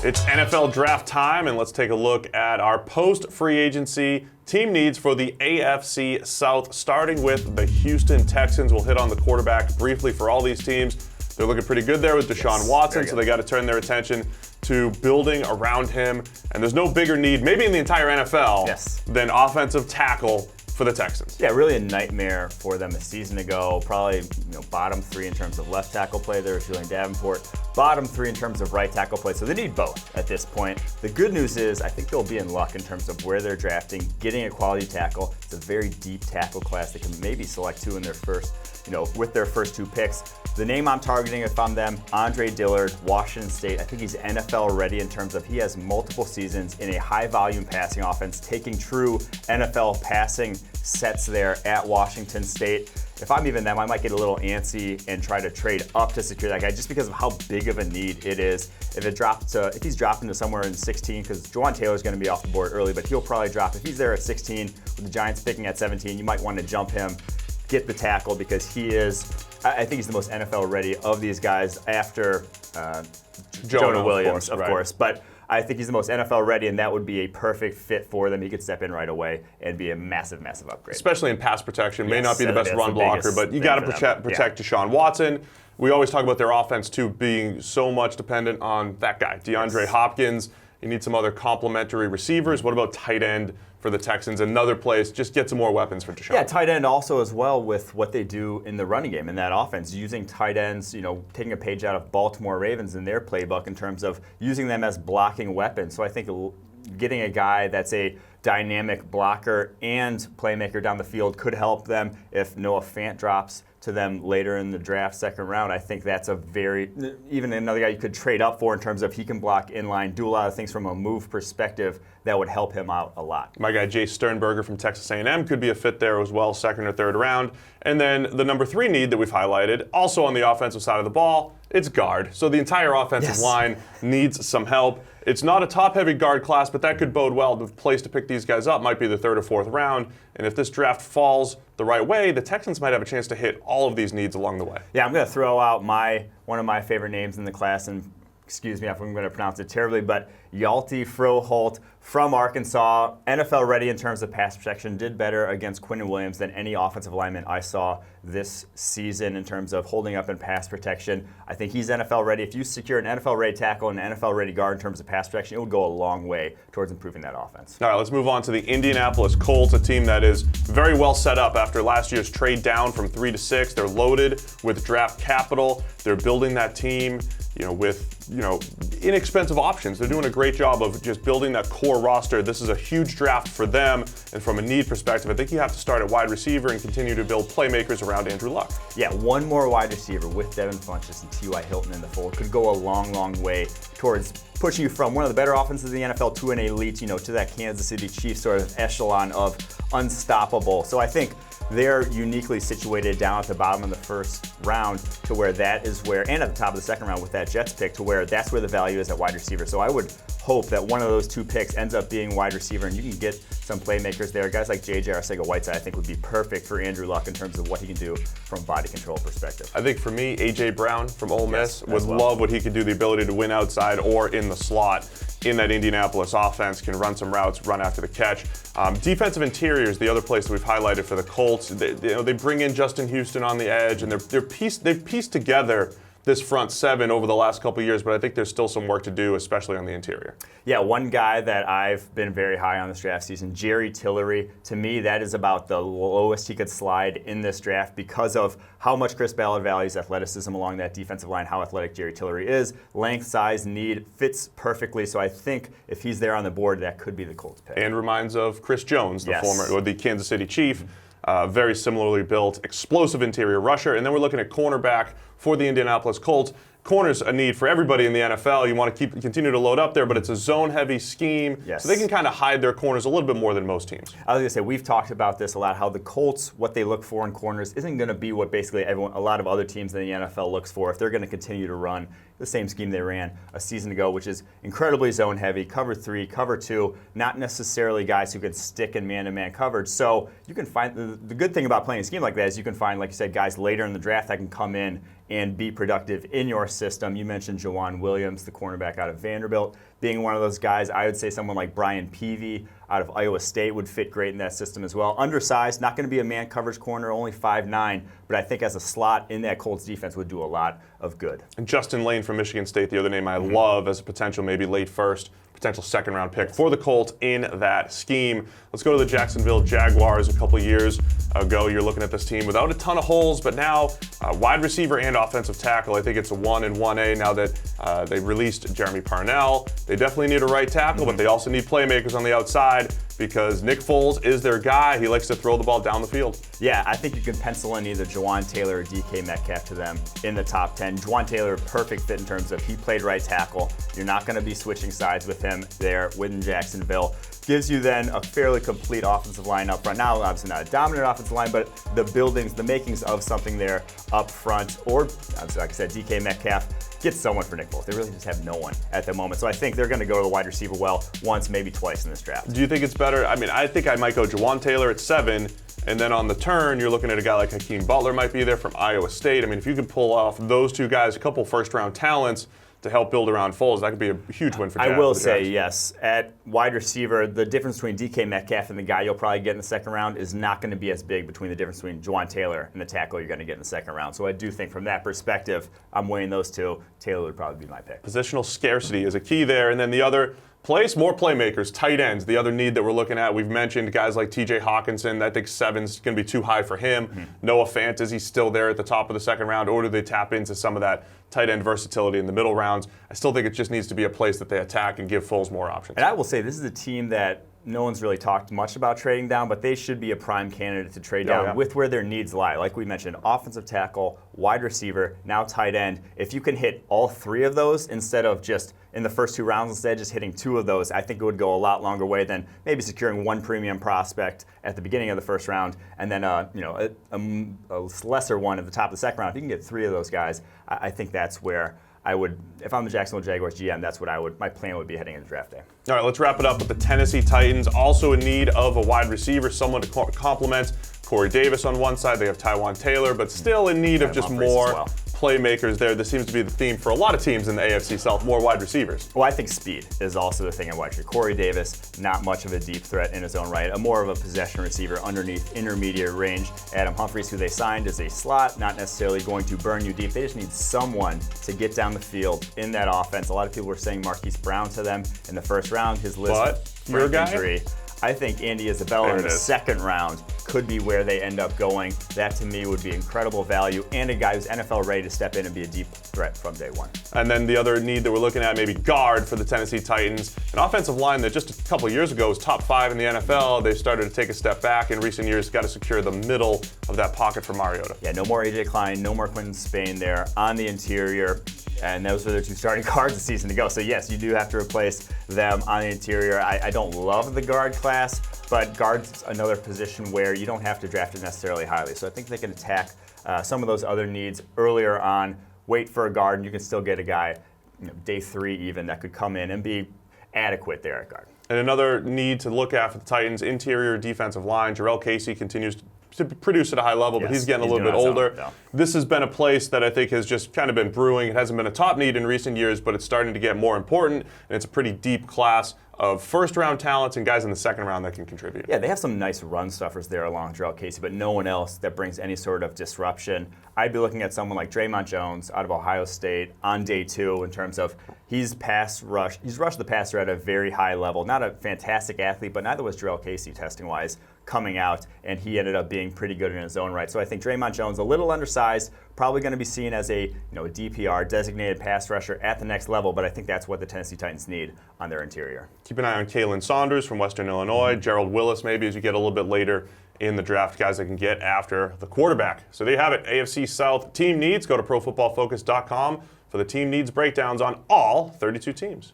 It's NFL draft time, and let's take a look at our post-free agency team needs for the AFC South, starting with the Houston Texans. We'll hit on the quarterback briefly for all these teams. They're looking pretty good there with Deshaun Watson, so they got to turn their attention to building around him. And there's no bigger need, maybe in the entire NFL, than offensive tackle for the Texans. Yeah, really a nightmare for them a season ago. Probably bottom 3 in terms of left tackle play there with Julian Davenport. Bottom 3 in terms of right tackle play. So they need both at this point. The good news is I think they'll be in luck in terms of where they're drafting, getting a quality tackle. It's a very deep tackle class. They can maybe select 2 in their first, with their first 2 picks. The name I'm targeting if I'm them, Andre Dillard, Washington State. I think he's NFL ready in terms of he has multiple seasons in a high volume passing offense, taking true NFL passing sets there at Washington State. If I'm even them, I might get a little antsy and try to trade up to secure that guy just because of how big of a need it is. If he's dropping to somewhere in 16, because Juwan Taylor's going to be off the board early, but he'll probably drop. If he's there at 16 with the Giants picking at 17, you might want to jump him, get the tackle, because he is, I think he's the most NFL ready of these guys after Jonah Williams, of course. But I think he's the most NFL ready, and that would be a perfect fit for them. He could step in right away and be a massive, massive upgrade. Especially in pass protection. May not be the best run blocker, but you got to protect Deshaun Watson. We always talk about their offense, too, being so much dependent on that guy, DeAndre Hopkins. You need some other complementary receivers. What about tight end for the Texans? Another place, just get some more weapons for Deshaun. Yeah, tight end also as well with what they do in the running game in that offense, using tight ends, taking a page out of Baltimore Ravens in their playbook in terms of using them as blocking weapons. So I think getting a guy that's a dynamic blocker and playmaker down the field could help them if Noah Fant drops to them later in the draft, second round. I think that's even another guy you could trade up for in terms of he can block inline, do a lot of things from a move perspective that would help him out a lot. My guy Jay Sternberger from Texas A&M could be a fit there as well, second or third round. And then the number 3 need that we've highlighted, also on the offensive side of the ball, it's guard. So the entire offensive line needs some help. It's not a top-heavy guard class, but that could bode well. The place to pick these guys up might be the 3rd or 4th round. And if this draft falls the right way, the Texans might have a chance to hit all of these needs along the way. Yeah, I'm going to throw out one of my favorite names in the class, and excuse me if I'm going to pronounce it terribly, but Hjalte Froholt from Arkansas, NFL ready in terms of pass protection, did better against Quinnen Williams than any offensive lineman I saw this season in terms of holding up in pass protection. I think he's NFL ready. If you secure an NFL ready tackle and an NFL ready guard in terms of pass protection, it would go a long way towards improving that offense. All right, let's move on to the Indianapolis Colts, a team that is very well set up after last year's trade down from 3 to 6. They're loaded with draft capital. They're building that team with inexpensive options. They're doing a great job of just building that core roster. This is a huge draft for them, and from a need perspective, I think you have to start at wide receiver and continue to build playmakers around Andrew Luck. Yeah, one more wide receiver with Devin Funchess and T.Y. Hilton in the fold could go a long, long way towards pushing you from one of the better offenses in the NFL to an elite, to that Kansas City Chiefs sort of echelon of unstoppable. So I think they're uniquely situated down at the bottom of the first round to where that is where, and at the top of the second round with that Jets pick, to where that's where the value is at wide receiver. So I would hope that one of those 2 picks ends up being wide receiver, and you can get some playmakers there. Guys like J.J. Arcega-Whiteside I think would be perfect for Andrew Luck in terms of what he can do from a body control perspective. I think for me, A.J. Brown from Ole Miss would love what he could do, the ability to win outside or in the slot in that Indianapolis offense, can run some routes, run after the catch. Defensive interior is the other place that we've highlighted for the Colts. They bring in Justin Houston on the edge, and they've pieced together this front 7 over the last couple of years, but I think there's still some work to do, especially on the interior. Yeah, one guy that I've been very high on this draft season, Jerry Tillery. To me, that is about the lowest he could slide in this draft because of how much Chris Ballard values athleticism along that defensive line, how athletic Jerry Tillery is. Length, size, need, fits perfectly. So I think if he's there on the board, that could be the Colts pick. And reminds of Chris Jones, the Kansas City Chief. Very similarly built, explosive interior rusher. And then we're looking at cornerback for the Indianapolis Colts. Corner's a need for everybody in the NFL. You want to continue to load up there, but it's a zone-heavy scheme, so they can kind of hide their corners a little bit more than most teams. I was going to say, we've talked about this a lot, how the Colts, what they look for in corners isn't going to be what basically a lot of other teams in the NFL looks for if they're going to continue to run the same scheme they ran a season ago, which is incredibly zone-heavy, cover 3, cover 2, not necessarily guys who can stick in man-to-man coverage. So you can find, the good thing about playing a scheme like that is you can find, like you said, guys later in the draft that can come in and be productive in your system. You mentioned Jawan Williams, the cornerback out of Vanderbilt, being one of those guys. I would say someone like Brian Peavy out of Iowa State would fit great in that system as well. Undersized, not going to be a man coverage corner, only 5'9", but I think as a slot in that Colts defense would do a lot of good. And Justin Lane from Michigan State, the other name I love as a potential maybe late first, potential second-round pick for the Colts in that scheme. Let's go to the Jacksonville Jaguars. A couple years ago, you're looking at this team without a ton of holes, but now wide receiver and offensive tackle. I think it's a 1 and 1A now that they released Jeremy Parnell. They definitely need a right tackle, but they also need playmakers on the outside because Nick Foles is their guy. He likes to throw the ball down the field. Yeah, I think you can pencil in either Jawan Taylor or DK Metcalf to them in the top 10. Jawan Taylor, perfect fit in terms of he played right tackle. You're not going to be switching sides with him there within Jacksonville. Gives you then a fairly complete offensive line up front. Now, obviously not a dominant offensive line, but the makings of something there up front. Or, like I said, DK Metcalf gets someone for Nick Foles. They really just have no one at the moment. So I think they're going to go to the wide receiver well once, maybe twice in this draft. Do you think it's better? I mean, I think I might go Jawan Taylor at 7, and then on the turn, you're looking at a guy like Hakeem Butler might be there from Iowa State. I mean, if you could pull off those two guys, a couple first-round talents, to help build around Foles, that could be a huge win for Jack. I will say, yes, at wide receiver, the difference between DK Metcalf and the guy you'll probably get in the second round is not going to be as big between the difference between Jawan Taylor and the tackle you're going to get in the second round. So I do think from that perspective, I'm weighing those two. Taylor would probably be my pick. Positional scarcity is a key there. And then the other place, more playmakers, tight ends, the other need that we're looking at. We've mentioned guys like TJ Hawkinson. I think 7's going to be too high for him. Noah Fant, is he still there at the top of the second round, or do they tap into some of that tight end versatility in the middle rounds? I still think it just needs to be a place that they attack and give Foles more options. And I will say this is a team that no one's really talked much about trading down, but they should be a prime candidate to trade down with where their needs lie. Like we mentioned, offensive tackle, wide receiver, now tight end. If you can hit all 3 of those instead of just in the first 2 rounds, instead just hitting 2 of those, I think it would go a lot longer way than maybe securing 1 premium prospect at the beginning of the first round and then a lesser one at the top of the second round. If you can get 3 of those guys, I think that's where I would, if I'm the Jacksonville Jaguars GM, that's what my plan would be heading into draft day. All right, let's wrap it up with the Tennessee Titans, also in need of a wide receiver, someone to complement Corey Davis on one side. They have Tywan Taylor, but still in need of just more playmakers there. This seems to be the theme for a lot of teams in the AFC South, more wide receivers. Well, I think speed is also the thing in wide receiver. Corey Davis, not much of a deep threat in his own right, more of a possession receiver underneath intermediate range. Adam Humphries, who they signed as a slot, not necessarily going to burn you deep. They just need someone to get down the field in that offense. A lot of people were saying Marquise Brown to them in the first round. His list for injury. I think Andy Isabella in the second round could be where they end up going. That to me would be incredible value and a guy who's NFL ready to step in and be a deep threat from day one. And then the other need that we're looking at, maybe guard for the Tennessee Titans, an offensive line that just a couple years ago was top 5 in the NFL. They've started to take a step back in recent years. Got to secure the middle of that pocket for Mariota. Yeah, no more AJ Klein, no more Quentin Spain there on the interior. And those are their 2 starting guards this season to go. So yes, you do have to replace them on the interior. I don't love the guard class, but guard's another position where you don't have to draft it necessarily highly. So I think they can attack some of those other needs earlier on, wait for a guard, and you can still get a guy, day 3 even, that could come in and be adequate there at guard. And another need to look at for the Titans, interior defensive line. Jarrell Casey continues to produce at a high level, but he's getting a little bit older. This has been a place that I think has just kind of been brewing. It hasn't been a top need in recent years, but it's starting to get more important, and it's a pretty deep class of first-round talents and guys in the second round that can contribute. Yeah, they have some nice run stuffers there along Jarrell Casey, but no one else that brings any sort of disruption. I'd be looking at someone like Draymond Jones out of Ohio State on day 2 in terms of he's rushed the passer at a very high level. Not a fantastic athlete, but neither was Jarrell Casey testing-wise coming out, and he ended up being pretty good in his own right. So I think Draymond Jones, a little undersized, probably going to be seen as a DPR, designated pass rusher at the next level, but I think that's what the Tennessee Titans need on their interior. Keep an eye on Kalen Saunders from Western Illinois, Gerald Willis maybe as you get a little bit later in the draft, guys that can get after the quarterback. So there you have it, AFC South team needs. Go to ProFootballFocus.com for the team needs breakdowns on all 32 teams.